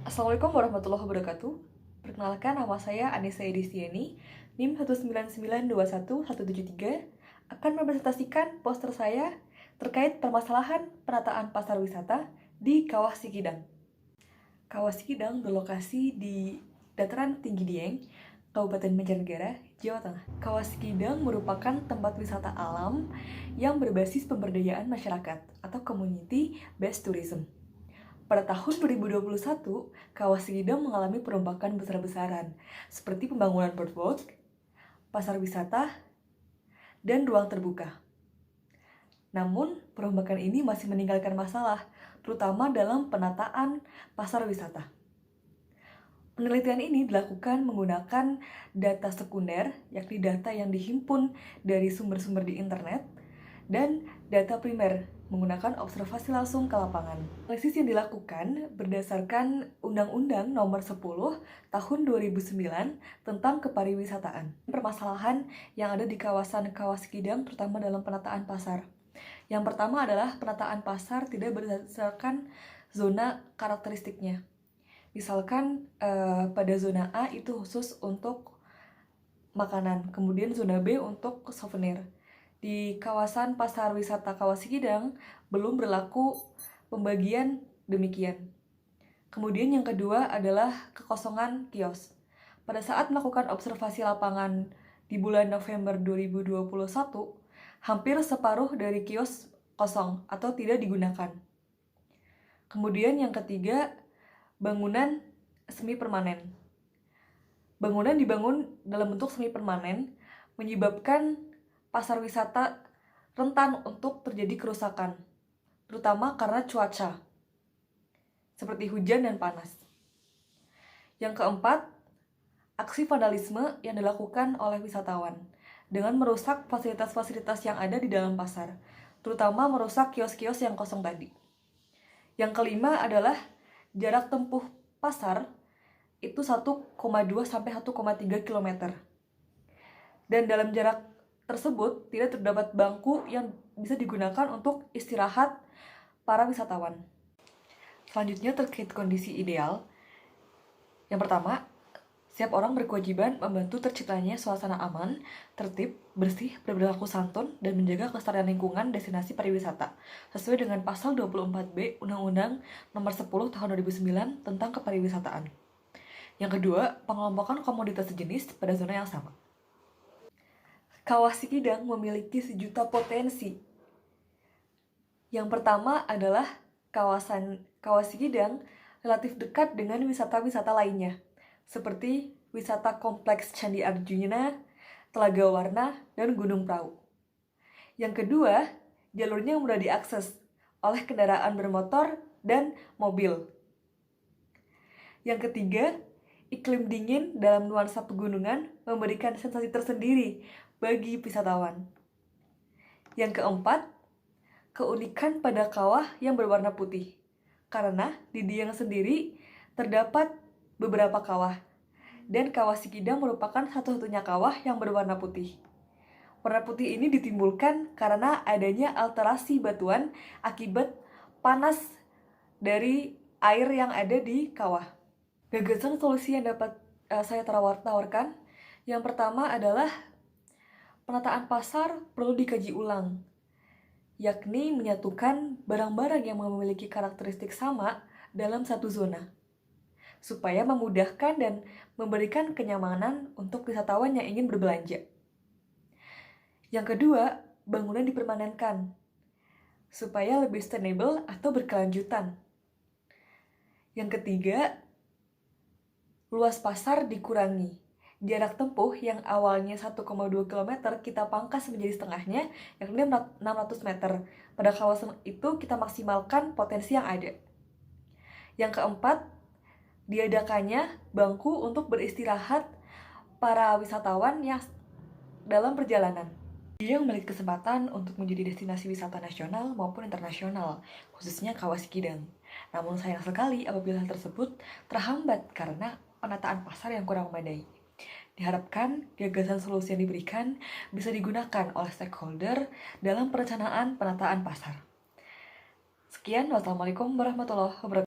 Assalamualaikum warahmatullahi wabarakatuh. Perkenalkan, nama saya Anissa Edistiani, NIM 199217173, akan mepresentasikan poster saya terkait permasalahan penataan pasar wisata di Kawah Sikidang. Kawah Sikidang berlokasi di dataran tinggi Dieng, Kabupaten Banjarnegara, Jawa Tengah. Kawah Sikidang merupakan tempat wisata alam yang berbasis pemberdayaan masyarakat atau community based tourism. Pada tahun 2021, Kawah Sikidang mengalami perombakan besar-besaran, seperti pembangunan boardwalk, pasar wisata, dan ruang terbuka. Namun, perombakan ini masih meninggalkan masalah, terutama dalam penataan pasar wisata. Penelitian ini dilakukan menggunakan data sekunder, yakni data yang dihimpun dari sumber-sumber di internet, dan data primer menggunakan observasi langsung ke lapangan. Analisis yang dilakukan berdasarkan Undang-Undang Nomor 10 Tahun 2009 tentang kepariwisataan. Permasalahan yang ada di kawasan Kawah Sikidang terutama dalam penataan pasar. Yang pertama adalah penataan pasar tidak berdasarkan zona karakteristiknya. Misalkan pada zona A itu khusus untuk makanan, kemudian zona B untuk souvenir. Di kawasan pasar wisata Kawah Sikidang belum berlaku pembagian demikian. Kemudian yang kedua adalah kekosongan kios. Pada saat melakukan observasi lapangan di bulan November 2021, hampir separuh dari kios kosong atau tidak digunakan. Kemudian yang ketiga, bangunan semi permanen. Bangunan dibangun dalam bentuk semi permanen menyebabkan pasar wisata rentan untuk terjadi kerusakan, terutama karena cuaca, seperti hujan dan panas. Yang keempat, aksi vandalisme yang dilakukan oleh wisatawan dengan merusak fasilitas-fasilitas yang ada di dalam pasar, terutama merusak kios-kios yang kosong tadi. Yang kelima adalah jarak tempuh pasar itu 1,2 sampai 1,3 km. Dan dalam jarak tersebut tidak terdapat bangku yang bisa digunakan untuk istirahat para wisatawan. Selanjutnya terkait kondisi ideal. Yang pertama, setiap orang berkewajiban membantu terciptanya suasana aman, tertib, bersih, berperilaku santun, dan menjaga kelestarian lingkungan destinasi pariwisata sesuai dengan pasal 24B Undang-Undang Nomor 10 Tahun 2009 tentang kepariwisataan. Yang kedua, pengelompokan komoditas sejenis pada zona yang sama. Kawah Sikidang memiliki sejuta potensi. Yang pertama adalah kawasan Kawah Sikidang relatif dekat dengan wisata-wisata lainnya, seperti wisata kompleks Candi Arjuna, Telaga Warna, dan Gunung Prau. Yang kedua, jalurnya mudah diakses oleh kendaraan bermotor dan mobil. Yang ketiga, iklim dingin dalam nuansa pegunungan memberikan sensasi tersendiri bagi wisatawan. Yang keempat, keunikan pada kawah yang berwarna putih. Karena di Dieng sendiri terdapat beberapa kawah, dan Kawah Sikidang merupakan satu-satunya kawah yang berwarna putih. Warna putih ini ditimbulkan karena adanya alterasi batuan akibat panas dari air yang ada di kawah. Gagasan solusi yang dapat saya tawarkan, yang pertama adalah penataan pasar perlu dikaji ulang, yakni menyatukan barang-barang yang memiliki karakteristik sama dalam satu zona, supaya memudahkan dan memberikan kenyamanan untuk wisatawan yang ingin berbelanja. Yang kedua, bangunan dipermanenkan, supaya lebih sustainable atau berkelanjutan. Yang ketiga, luas pasar dikurangi. Jarak tempuh yang awalnya 1,2 km kita pangkas menjadi setengahnya, yakni 600 meter. Pada kawasan itu kita maksimalkan potensi yang ada. Yang keempat, diadakannya bangku untuk beristirahat para wisatawan yang dalam perjalanan. Dia memiliki kesempatan untuk menjadi destinasi wisata nasional maupun internasional, khususnya Kawah Sikidang. Namun sayang sekali apabila hal tersebut terhambat karena penataan pasar yang kurang memadai. Diharapkan gagasan solusi yang diberikan bisa digunakan oleh stakeholder dalam perencanaan penataan pasar. Sekian, wassalamualaikum warahmatullahi wabarakatuh.